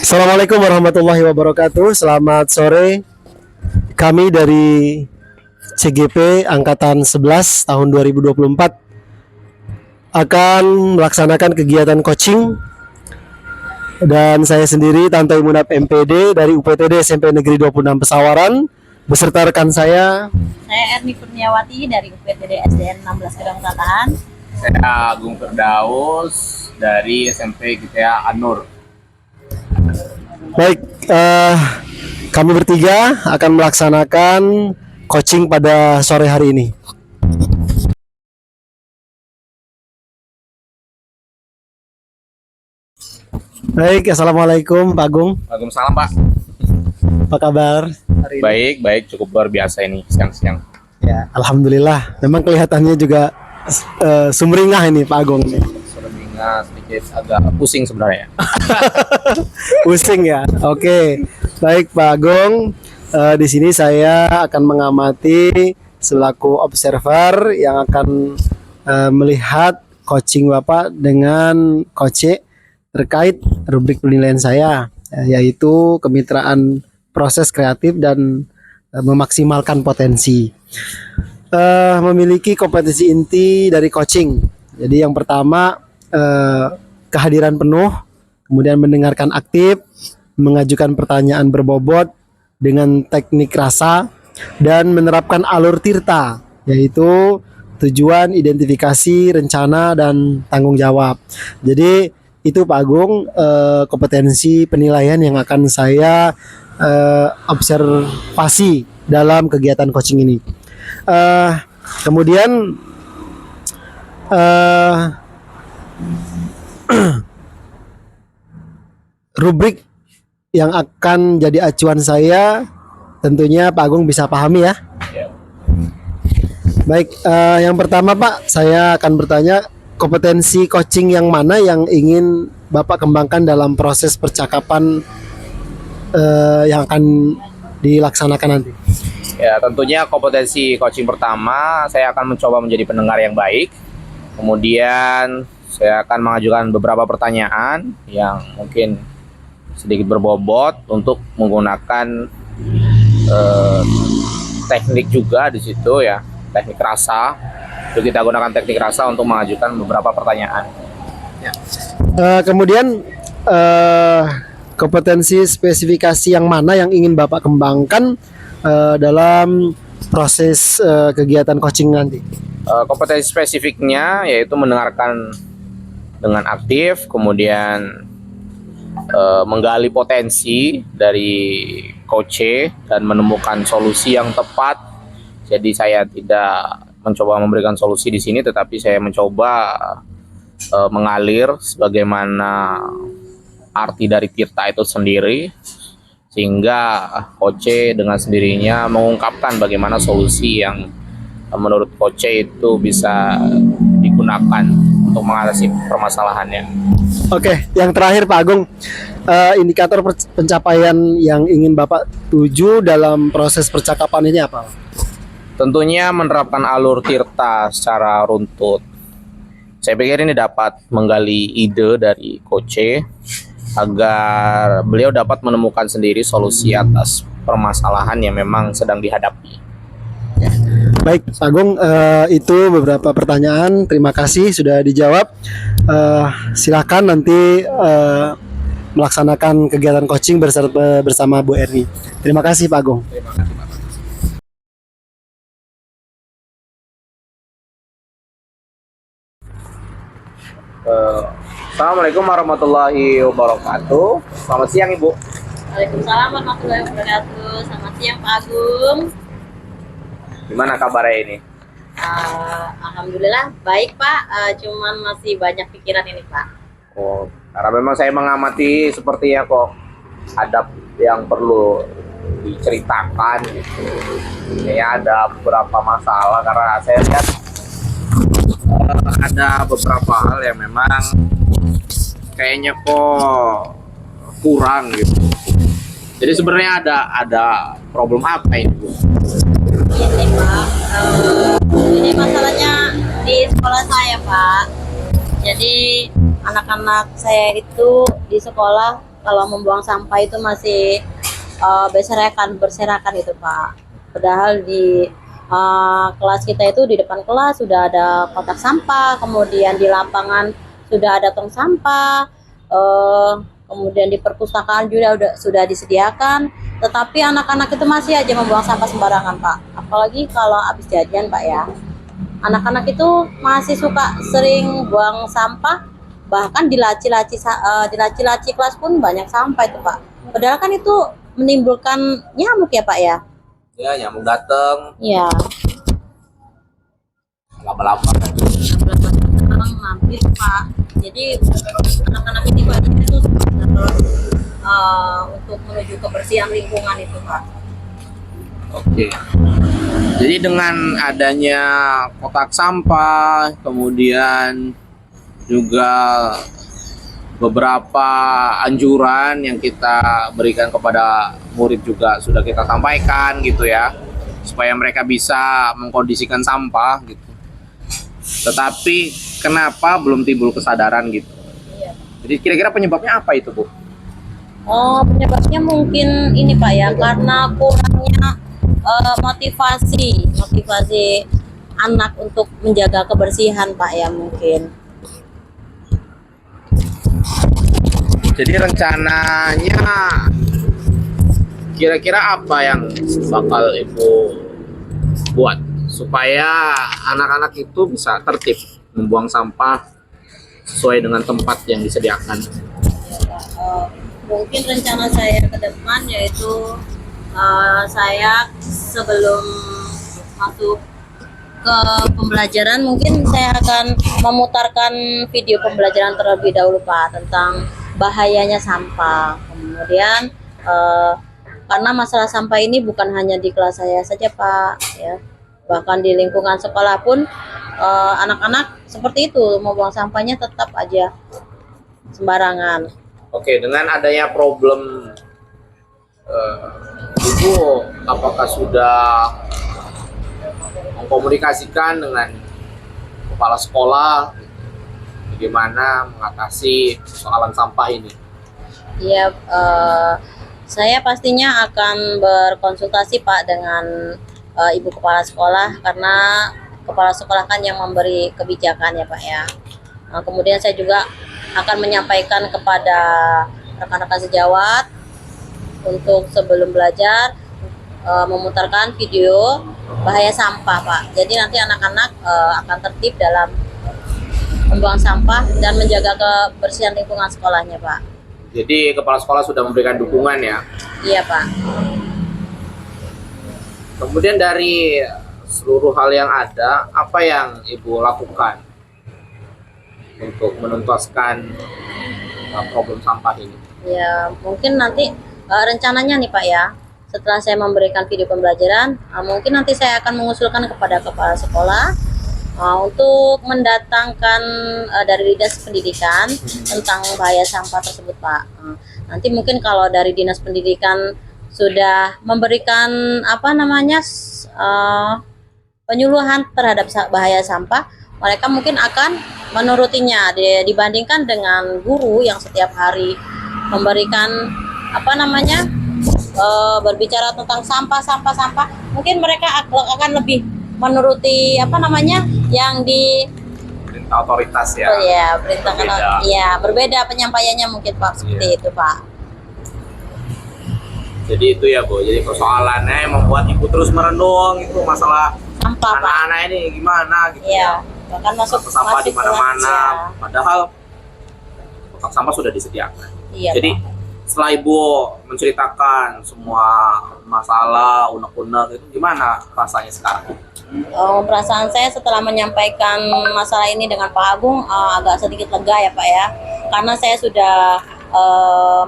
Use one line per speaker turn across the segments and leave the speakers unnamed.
Assalamualaikum warahmatullahi wabarakatuh. Selamat sore. Kami dari CGP Angkatan 11 tahun 2024 akan melaksanakan kegiatan coaching, dan saya sendiri Tantoy Munab MPD dari UPTD SMP Negeri 26 Pesawaran beserta rekan saya.
Saya Erni Kurniawati dari UPTD SDN 16 Gedong Selatan.
Saya Agung Firdaus dari SMP GTA An-Nur.
Baik, kami bertiga akan melaksanakan coaching pada sore hari ini. Baik, assalamualaikum Pak Agung.
Waalaikumsalam, Pak.
Apa kabar hari ini?
Baik, cukup luar biasa ini siang-siang.
Ya, alhamdulillah. Memang kelihatannya juga sumringah ini Pak Agung.
Sebenarnya sedikit agak pusing sebenarnya.
Pusing ya. Oke. Baik Pak Agung. Di sini saya akan mengamati selaku observer yang akan melihat coaching Bapak dengan Coach terkait rubrik penilaian saya, yaitu kemitraan proses kreatif dan memaksimalkan potensi. Memiliki kompetensi inti dari coaching. Jadi yang pertama, kehadiran penuh, kemudian mendengarkan aktif, mengajukan pertanyaan berbobot dengan teknik rasa, dan menerapkan alur tirta, yaitu tujuan, identifikasi, rencana, dan tanggung jawab. Jadi itu Pak Agung, kompetensi penilaian yang akan saya observasi dalam kegiatan coaching ini. Kemudian rubrik yang akan jadi acuan saya tentunya Pak Agung bisa pahami ya. Baik, yang pertama Pak, saya akan bertanya, kompetensi coaching yang mana yang ingin Bapak kembangkan dalam proses percakapan yang akan dilaksanakan nanti?
Ya, tentunya kompetensi coaching pertama, saya akan mencoba menjadi pendengar yang baik. Kemudian saya akan mengajukan beberapa pertanyaan yang mungkin sedikit berbobot untuk menggunakan teknik juga di situ ya, teknik rasa. Jadi kita gunakan teknik rasa untuk mengajukan beberapa pertanyaan.
Ya. Kemudian kompetensi spesifikasi yang mana yang ingin Bapak kembangkan dalam proses kegiatan coaching nanti?
Kompetensi spesifiknya yaitu mendengarkan dengan aktif, kemudian menggali potensi dari coach dan menemukan solusi yang tepat. Jadi saya tidak mencoba memberikan solusi di sini, tetapi saya mencoba mengalir sebagaimana arti dari tirta itu sendiri, sehingga coach dengan sendirinya mengungkapkan bagaimana solusi yang menurut coach itu bisa digunakan untuk mengatasi permasalahannya.
Oke, yang terakhir Pak Agung, indikator pencapaian yang ingin Bapak tuju dalam proses percakapan ini apa?
Tentunya menerapkan alur tirta secara runtut. Saya pikir ini dapat menggali ide dari coach agar beliau dapat menemukan sendiri solusi atas permasalahan yang memang sedang dihadapi.
Baik, Pak Agung, itu beberapa pertanyaan. Terima kasih sudah dijawab. Silakan nanti melaksanakan kegiatan coaching bersama Bu Erni. Terima kasih Pak Agung.
Terima kasih, Pak. Assalamualaikum warahmatullahi wabarakatuh. Selamat siang Ibu.
Waalaikumsalam warahmatullahi wabarakatuh. Selamat siang Pak Agung.
Gimana kabarnya ini?
Alhamdulillah baik Pak. Cuman masih banyak pikiran ini Pak.
Oh, karena memang saya mengamati sepertinya kok ada yang perlu diceritakan gitu. Kayaknya ada beberapa masalah karena saya lihat ada beberapa hal yang memang kayaknya kok kurang gitu. Jadi sebenarnya ada problem apa ini Bu?
Ini Pak, ini masalahnya di sekolah saya Pak. Jadi anak-anak saya itu di sekolah kalau membuang sampah itu masih berserakan itu Pak. Padahal di kelas kita itu di depan kelas sudah ada kotak sampah, kemudian di lapangan sudah ada tong sampah, kemudian di perpustakaan juga sudah disediakan, tetapi anak-anak itu masih aja membuang sampah sembarangan Pak. Apalagi kalau habis jajan Pak ya. Anak-anak itu masih suka sering buang sampah, bahkan di laci-laci kelas pun banyak sampah itu Pak. Padahal kan itu menimbulkan nyamuk ya Pak ya.
Ya, nyamuk datang,
Iya.
laba-laba kan.
Sekarang mampir Pak. Jadi anak-anak ini banyak itu untuk menuju kebersihan lingkungan itu Pak.
Oke. Jadi dengan adanya kotak sampah, kemudian juga beberapa anjuran yang kita berikan kepada murid juga sudah kita sampaikan gitu ya, supaya mereka bisa mengkondisikan sampah gitu. Tetapi kenapa belum timbul kesadaran gitu? Jadi kira-kira penyebabnya apa itu, Bu?
Penyebabnya mungkin ini Pak ya, karena kurangnya motivasi anak untuk menjaga kebersihan Pak ya mungkin.
Jadi rencananya kira-kira apa yang bakal Ibu buat supaya anak-anak itu bisa tertib membuang sampah sesuai dengan tempat yang disediakan?
Mungkin rencana saya ke depan yaitu saya sebelum masuk ke pembelajaran mungkin saya akan memutarkan video pembelajaran terlebih dahulu Pak tentang bahayanya sampah. Kemudian karena masalah sampah ini bukan hanya di kelas saya saja Pak ya, bahkan di lingkungan sekolah pun anak-anak seperti itu, membuang sampahnya tetap aja sembarangan.
Oke, dengan adanya problem Ibu apakah sudah mengkomunikasikan dengan kepala sekolah bagaimana mengatasi persoalan sampah ini?
Ya, saya pastinya akan berkonsultasi Pak dengan Ibu Kepala Sekolah karena Kepala Sekolah kan yang memberi kebijakan ya Pak ya. Kemudian saya juga akan menyampaikan kepada rekan-rekan sejawat untuk sebelum belajar memutarkan video bahaya sampah Pak. Jadi nanti anak-anak akan tertib dalam membuang sampah dan menjaga kebersihan lingkungan sekolahnya Pak.
Jadi kepala sekolah sudah memberikan dukungan ya?
Iya Pak.
Kemudian dari seluruh hal yang ada, apa yang Ibu lakukan untuk menuntaskan problem sampah ini?
Ya mungkin nanti rencananya nih Pak ya, setelah saya memberikan video pembelajaran, mungkin nanti saya akan mengusulkan kepada kepala sekolah untuk mendatangkan dari dinas pendidikan tentang bahaya sampah tersebut Pak. Nanti mungkin kalau dari dinas pendidikan sudah memberikan penyuluhan terhadap bahaya sampah, mereka mungkin akan menurutinya dibandingkan dengan guru yang setiap hari memberikan berbicara tentang sampah, mungkin mereka akan lebih menuruti yang di
perintah otoritas ya.
Oh ya, perintah
Berbeda.
ya berbeda penyampaiannya mungkin Pak seperti itu Pak.
Jadi itu ya Bu, jadi persoalannya yang membuat Ibu terus merenung itu masalah
Sampah Pak.
anak-anak ini gimana gitu
Iya, bahkan masuk
sampah di mana-mana,
kelas,
padahal kotak sampah sudah disediakan.
ya. Iya,
Jadi
Pak.
setelah Ibu menceritakan semua masalah unek-unek itu gimana rasanya sekarang?
Perasaan saya setelah menyampaikan masalah ini dengan Pak Agung agak sedikit lega ya Pak ya, karena saya sudah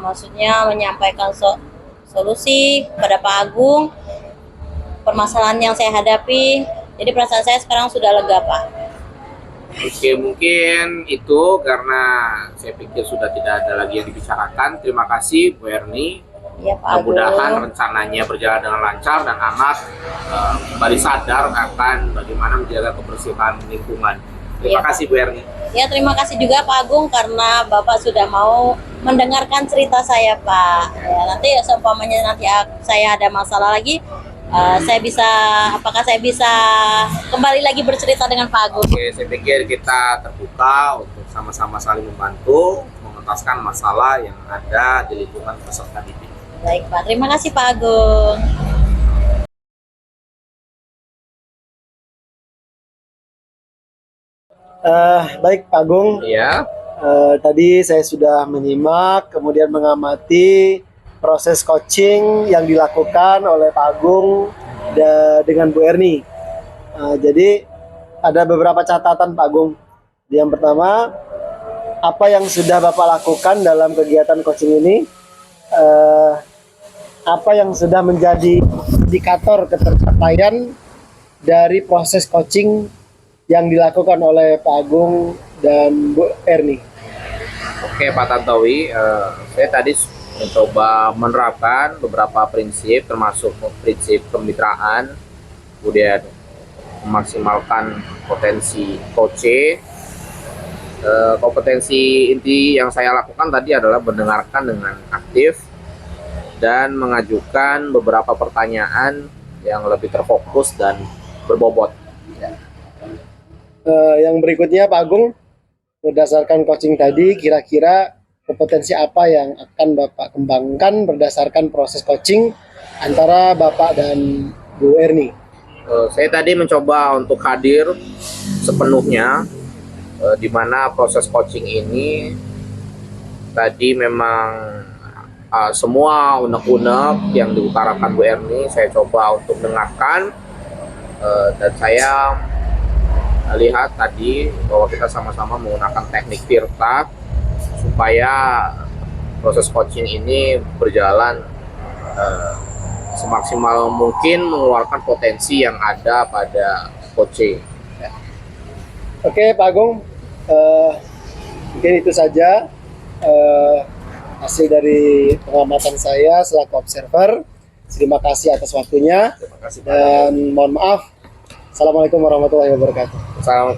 maksudnya menyampaikan solusi kepada Pak Agung permasalahan yang saya hadapi. Jadi perasaan saya sekarang sudah lega Pak.
Oke, mungkin itu karena saya pikir sudah tidak ada lagi yang dibicarakan. Terima kasih Bu Erni.
Ya Pak Agung.
Mudah-mudahan rencananya berjalan dengan lancar dan anak kembali sadar akan bagaimana menjaga kebersihan lingkungan. Terima
Ya.
kasih Bu Erni.
Ya terima kasih juga Pak Agung karena Bapak sudah mau mendengarkan cerita saya, Pak. Ya, nanti seumpamanya nanti saya ada masalah lagi, apakah saya bisa kembali lagi bercerita dengan Pak Agung?
Oke, saya pikir kita terbuka untuk sama-sama saling membantu mengentaskan masalah yang ada di lingkungan peserta didik.
Baik, Pak. Terima kasih, Pak Agung.
Baik Pak Agung,
Iya.
tadi saya sudah menyimak, kemudian mengamati proses coaching yang dilakukan oleh Pak Agung dengan Bu Erni. Jadi ada beberapa catatan Pak Agung. Yang pertama, apa yang sudah Bapak lakukan dalam kegiatan coaching ini? Apa yang sudah menjadi indikator ketercapaian dari proses coaching yang dilakukan oleh Pak Agung dan Bu Erni?
Oke Pak Tantowi, saya tadi mencoba menerapkan beberapa prinsip termasuk prinsip kemitraan, kemudian memaksimalkan potensi coach. Kompetensi inti yang saya lakukan tadi adalah mendengarkan dengan aktif dan mengajukan beberapa pertanyaan yang lebih terfokus dan berbobot.
Yang berikutnya Pak Agung, berdasarkan coaching tadi, kira-kira kompetensi apa yang akan Bapak kembangkan berdasarkan proses coaching antara Bapak dan Bu Erni?
Saya tadi mencoba untuk hadir sepenuhnya, di mana proses coaching ini tadi memang semua unek-unek yang diutarakan Bu Erni saya coba untuk dengarkan, dan saya lihat tadi bahwa kita sama-sama menggunakan teknik Tirta supaya proses coaching ini berjalan semaksimal mungkin mengeluarkan potensi yang ada pada coaching.
Oke Pak Agung, mungkin itu saja hasil dari pengamatan saya selaku observer. Terima kasih atas waktunya.
Terima kasih Pak.
Dan mohon maaf. Assalamualaikum warahmatullahi wabarakatuh.
Salam